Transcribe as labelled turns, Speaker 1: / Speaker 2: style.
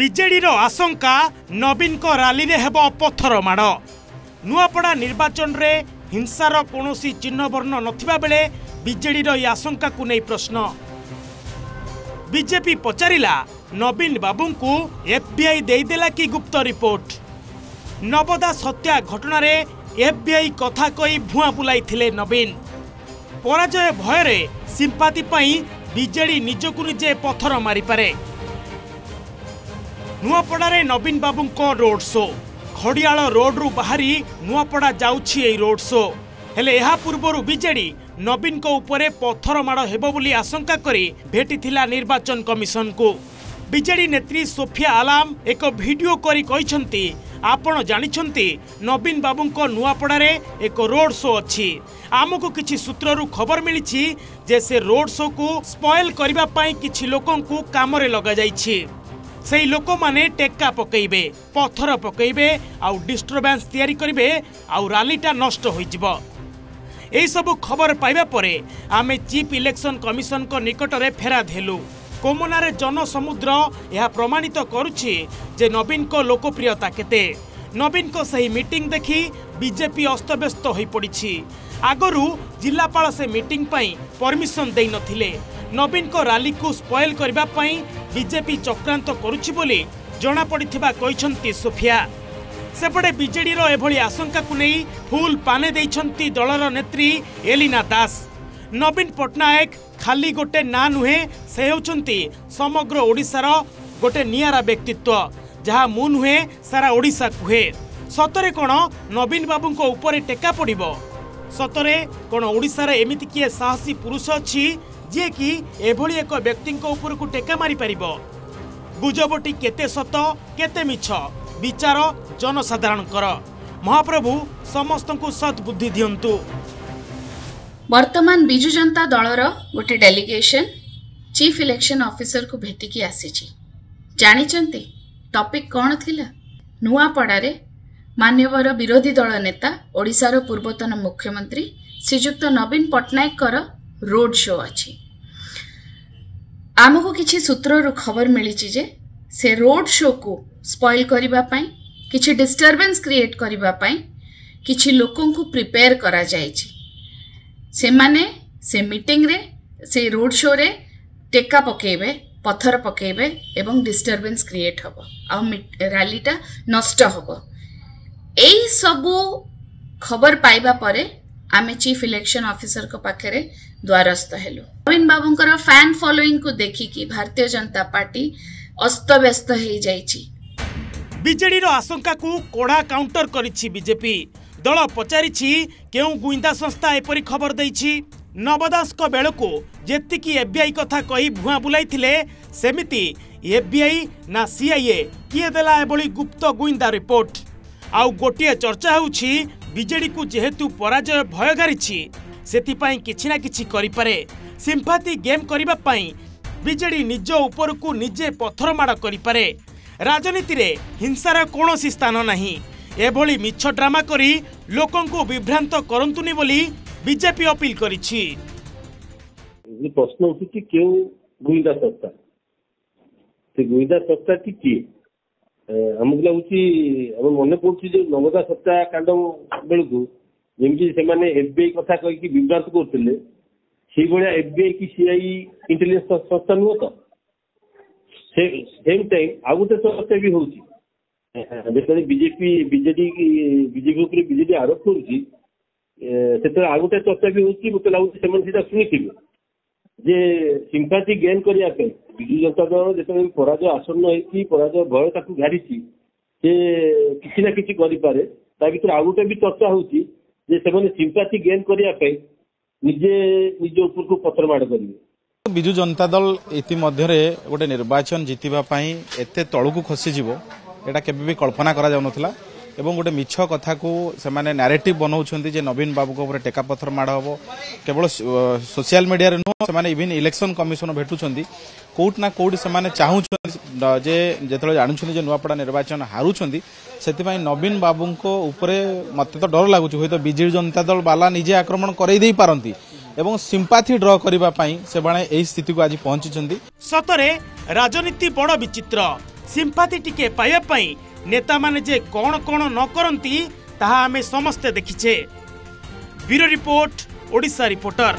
Speaker 1: BJD आशंका नवीन को rally रे हेबो पत्थर माड़। नुआपड़ा निर्वाचन रे हिंसार कौनसी चिन्ह वर्ण नथिबा बेले बीजेडी आशंका को नहीं प्रश्न। बीजेपी पचारिला नवीन बाबू को एफबीआई देदेला कि गुप्त रिपोर्ट। नवदास हत्या घटना रे एफबीआई कथा कही भुआ बुलाई नवीन। पराजय भय सिंपाती बीजेडी निजकु निजे पत्थर मारी पारे। नुआपड़ा नवीन बाबू को रोड शो खड़ियाल रोड रु बाहरी नुआपड़ा जाउछि एई रोड शो। हेले एहा पूर्वरु बीजेडी नवीन को ऊपर पत्थर माड़ हेबो बोली आशंका करी भेटिथिला निर्वाचन कमिशन को। बीजेडी नेत्री सोफिया आलाम एक वीडियो करी कहिसंती आपण जानिछंती नवीन बाबू को नुआपड़ा रे एक रोड शो अछि। आमको किछि सूत्ररु खबर मिलिछि जे से रोड शो को स्पॉइल करिबा पई किछि लोकन को काम रे लगा जाइछि। सेई लोक माने टेक्का पकेइबे पत्थर पकेइबे आउ डिस्टर्बेंस तैयारी करिबे आउ रैलीटा नष्ट होई जिवो। एई सब खबर पाइबा परे आमे चीफ इलेक्शन कमिशन को निकट रे फेरा धेलु। कोमनारे जनसमुद्र यह प्रमाणित करुछि जे नवीन को लोकप्रियता केते। नवीन को सही मीटिंग देखी बीजेपी अस्तव्यस्त होई पड़िछि। आगरु जिलापाल से मीटिंग पई परमिशन देई नथिले। नवीन को रैली को स्पॉइल करबा पई बीजेपी चक्रांत करुछि बोली जना पड़िथिबा कहिसंती सोफिया। सेपटे बीजेडी रो एभली आशंका को नहीं फुल पाने देइछंती दलर नेत्री एलिना दास। नवीन पटनायक खाली गोटे ना नुहे से होउछंती समग्र ओडिशार गोटे नियारा व्यक्तित्व जहा मु नुहे सारा ओडिशा कुहे। सतरे कोन नवीन बाबू को ऊपर टेका पड़िबो? सतरे कोन ओडिशार एमिति किए साहसी पुरुष अछि जे कि एभली एक व्यक्ति को ऊपर को टेका मारी परिबो? गुजबटी केते सत केते मिछ विचार जनसाधारण कर। महाप्रभु समस्त को सद्बुद्धि दियंतु।
Speaker 2: वर्तमान बिजु जनता दलर गोटे डेलीगेशन चीफ इलेक्शन ऑफिसर को भेटिकी आसीछि। जानिचंती टॉपिक कौन थिला? नुआपड़ारे मान्यवर विरोधी दल नेता ओडिशार पूर्वतन मुख्यमंत्री श्रीजुक्त नवीन पटनायक कर रोड शो अछि। आमको किछि सूत्ररु खबर मिली जे से रोड शो को स्पॉइल करिबा पई किछि डिस्टर्बेंस क्रिएट करिबा पई किछि लोकन को प्रिपेयर करा जायछि। से माने से मीटिंग रे से रोड शो रे टेका पकेबे पत्थर पकेबे एवं डिस्टर्बेंस क्रिएट हबो आ रैलीटा नष्ट हबो। एई सबु खबर पाइबा परे आमे चीफ इलेक्शन ऑफिसर को पाखरे द्वारस्थ हेलु। नवीन बाबूंकर फैन फॉलोइंग को देखी कि भारतीय जनता पार्टी अस्तव्यस्त हो जाइछि।
Speaker 1: बीजेडी रो आशंका को कोड़ा काउंटर करिछि बीजेपी। दल पचारिछि केउ गुइंदा संस्था एपरी खबर दैछि? नवदास को बेल को जेतिकी एफबीआई कथा कही भुआ बुलाइथिले सेमिति एफबीआई ना सीआईए किए देला एभली गुप्त गुइंदा रिपोर्ट। आउ गोटिए चर्चा होउछि बीजेडी को जेहेतु पराजय भय गारिछि सेतिपाई किछि ना किछि करि पारे। सिंपाथी गेम करिबा पई बीजेडी निज ऊपर को निजे पत्थर माड़ करि पारे। राजनीति रे हिंसार कौनसी स्थान नाही। एभली मिछ ड्रामा करी लोकन को विभ्रांत करंतुनी बोली बीजेपी अपील करिछि।
Speaker 3: प्रश्न उठुछि केउ गुइंदा संस्था से गुइंदा संस्था की आमको लगुच मन पड़ुछि जे नवदास हत्याकांड बेलू जमी से एफबीआई कथा कहीकि विभ्रांत करते से भाया एफबीआई की सीआई इंटेलिजेंस संस्था नुह तो सेम टाइम आउ गोटे चर्चा भी होची जो बीजेडी बीजेडी आरोप कर आउ गोटे चर्चा भी होची मत लगुच से शुणी जे सिंपाथी गेन करने विजु जनता दल जो पराजय आसन्न होती पराजय भय ताकू घारी से किसी ना किसी करें भर आउ गोटे भी चर्चा होची सिंपाथी गेन करने निजे निज ऊपर को पत्र माड़ करेंगे।
Speaker 4: बिजु जनता दल इतिमध्य गोटे निर्वाचन जीतवा एते तलू खसीज एटा केबे भी कल्पना करा जाउ नथला एवं गोटे मिछ कथा को सेमाने नैरेटिव बनाउछन्ती जे नवीन बाबू को ऊपर टेका पत्थर माड़ हबो। केवल सोशल मीडिया रे नो सेमाने इवन इलेक्शन कमिशन भेटुछन्ती कोट ना कोट सेमाने चाहुछन्ती जे जेतले जानुछन्ती जे नुआपड़ा निर्वाचन हारुछन्ती सेतिपई नवीन बाबू को ऊपर मते तो डर लागुछ होय तो बीजेडी जनता दल बाला निजे आक्रमण करई देई पारंती एवं सिंपाथी ड्र करबा पई से बाणे एही स्थिति को आज पहुंची। सतरे
Speaker 1: राजनीति बड़ विचित्र। सिंपाथी टिके पाइबा पई नेता माने जे कोन कोन न करंती ताहा आमे समस्ते देखिछे। Bureau report, Odisha reporter.